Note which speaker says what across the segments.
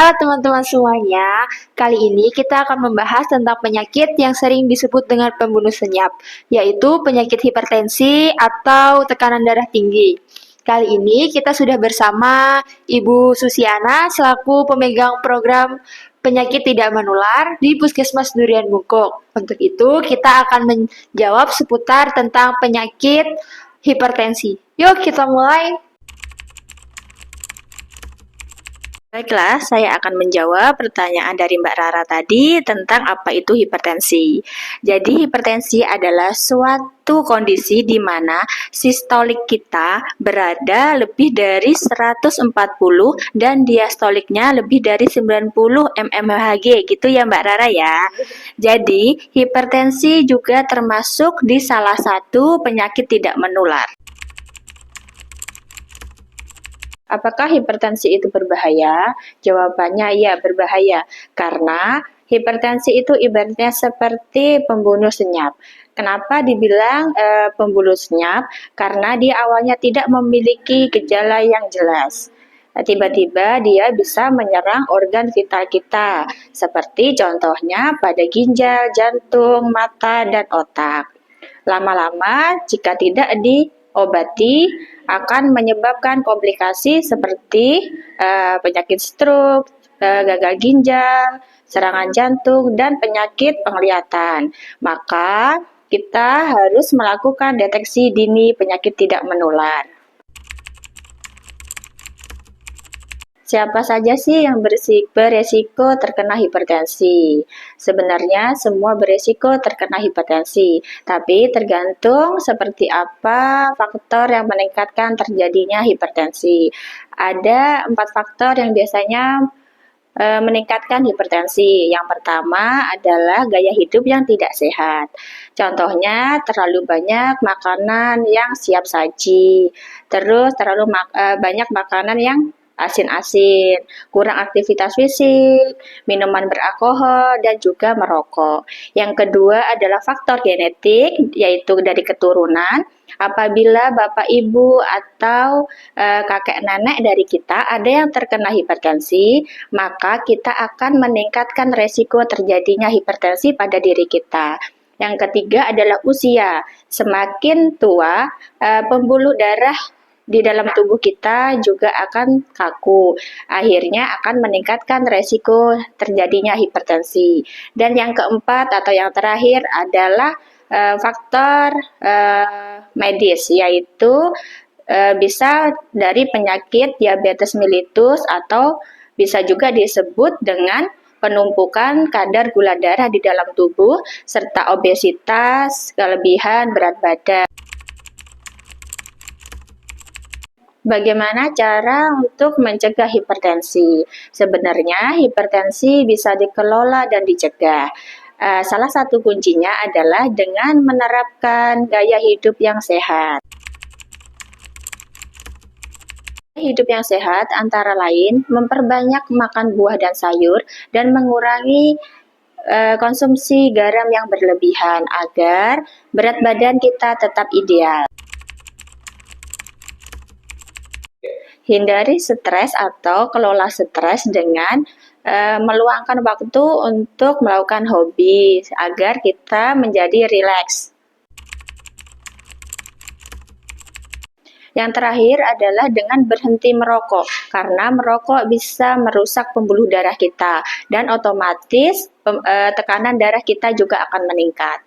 Speaker 1: Halo teman-teman semuanya, kali ini kita akan membahas tentang penyakit yang sering disebut dengan pembunuh senyap, yaitu penyakit hipertensi atau tekanan darah tinggi. Kali ini kita sudah bersama Ibu Susiana selaku pemegang program penyakit tidak menular di Puskesmas Durian Bungkuk. Untuk itu kita akan menjawab seputar tentang penyakit hipertensi. Yuk kita mulai.
Speaker 2: Baiklah, saya akan menjawab pertanyaan dari Mbak Rara tadi tentang apa itu hipertensi. Jadi, hipertensi adalah suatu kondisi di mana sistolik kita berada lebih dari 140 dan diastoliknya lebih dari 90 mmHg gitu ya Mbak Rara ya. Jadi, hipertensi juga termasuk di salah satu penyakit tidak menular. Apakah hipertensi itu berbahaya? Jawabannya ya berbahaya, karena hipertensi itu ibaratnya seperti pembunuh senyap. Kenapa dibilang pembunuh senyap? Karena dia awalnya tidak memiliki gejala yang jelas. Tiba-tiba dia bisa menyerang organ vital kita, seperti contohnya pada ginjal, jantung, mata, dan otak. Lama-lama, jika tidak diobati, akan menyebabkan komplikasi seperti penyakit stroke, gagal ginjal, serangan jantung, dan penyakit penglihatan. Maka, kita harus melakukan deteksi dini penyakit tidak menular. Siapa saja sih yang beresiko terkena hipertensi? Sebenarnya semua beresiko terkena hipertensi, tapi tergantung seperti apa faktor yang meningkatkan terjadinya hipertensi. Ada 4 faktor yang biasanya meningkatkan hipertensi. Yang pertama adalah gaya hidup yang tidak sehat. Contohnya terlalu banyak makanan yang siap saji, terus terlalu banyak makanan yang asin-asin, kurang aktivitas fisik, minuman beralkohol, dan juga merokok. Yang kedua adalah faktor genetik, yaitu dari keturunan. Apabila bapak ibu atau kakek nenek dari kita ada yang terkena hipertensi, maka kita akan meningkatkan resiko terjadinya hipertensi pada diri kita. Yang ketiga adalah usia. Semakin tua, pembuluh darah di dalam tubuh kita juga akan kaku. Akhirnya akan meningkatkan resiko terjadinya hipertensi. Dan yang keempat atau yang terakhir adalah faktor medis, yaitu bisa dari penyakit diabetes mellitus atau bisa juga disebut dengan penumpukan kadar gula darah di dalam tubuh serta obesitas, kelebihan berat badan. Bagaimana cara untuk mencegah hipertensi? Sebenarnya hipertensi bisa dikelola dan dicegah. Salah satu kuncinya adalah dengan menerapkan gaya hidup yang sehat. Hidup yang sehat antara lain memperbanyak makan buah dan sayur dan mengurangi konsumsi garam yang berlebihan agar berat badan kita tetap ideal. Hindari stres atau kelola stres dengan meluangkan waktu untuk melakukan hobi agar kita menjadi rileks. Yang terakhir adalah dengan berhenti merokok, karena merokok bisa merusak pembuluh darah kita dan otomatis tekanan darah kita juga akan meningkat.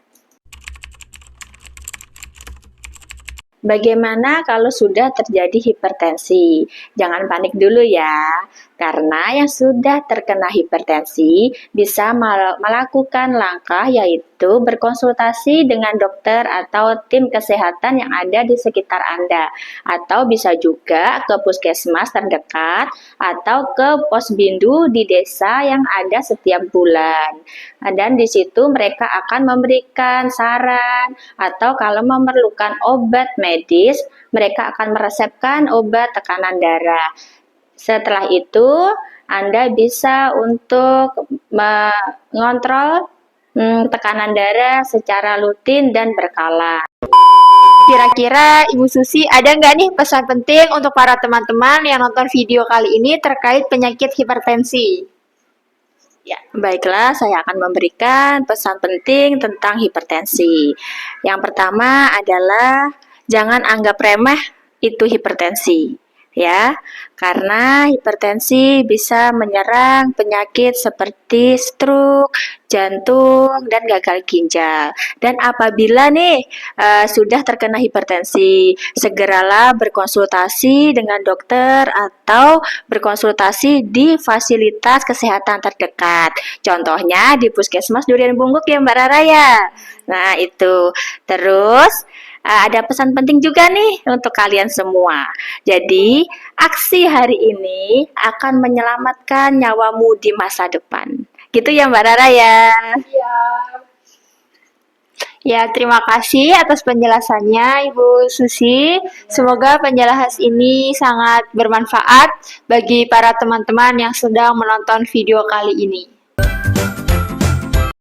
Speaker 2: Bagaimana kalau sudah terjadi hipertensi? Jangan panik dulu ya, karena yang sudah terkena hipertensi bisa melakukan langkah yaitu berkonsultasi dengan dokter atau tim kesehatan yang ada di sekitar Anda, atau bisa juga ke puskesmas terdekat atau ke posbindu di desa yang ada setiap bulan. Dan di situ mereka akan memberikan saran atau kalau memerlukan obat medis, mereka akan meresepkan obat tekanan darah. Setelah itu, Anda bisa untuk mengontrol tekanan darah secara rutin dan berkala.
Speaker 1: Kira-kira Ibu Susi ada nggak nih pesan penting untuk para teman-teman yang nonton video kali ini terkait penyakit hipertensi?
Speaker 2: Ya, baiklah, saya akan memberikan pesan penting tentang hipertensi. Yang pertama adalah jangan anggap remeh itu hipertensi, ya, karena hipertensi bisa menyerang penyakit seperti stroke, jantung, dan gagal ginjal. Dan apabila nih sudah terkena hipertensi, segeralah berkonsultasi dengan dokter atau berkonsultasi di fasilitas kesehatan terdekat. Contohnya di Puskesmas Durian Bungguk ya Mbak Rara ya. Nah itu. Terus ada pesan penting juga nih untuk kalian semua. Jadi, aksi hari ini akan menyelamatkan nyawamu di masa depan. Gitu ya Mbak Rara ya.
Speaker 1: Ya, terima kasih atas penjelasannya Ibu Susi. Semoga penjelasan ini sangat bermanfaat bagi para teman-teman yang sedang menonton video kali ini.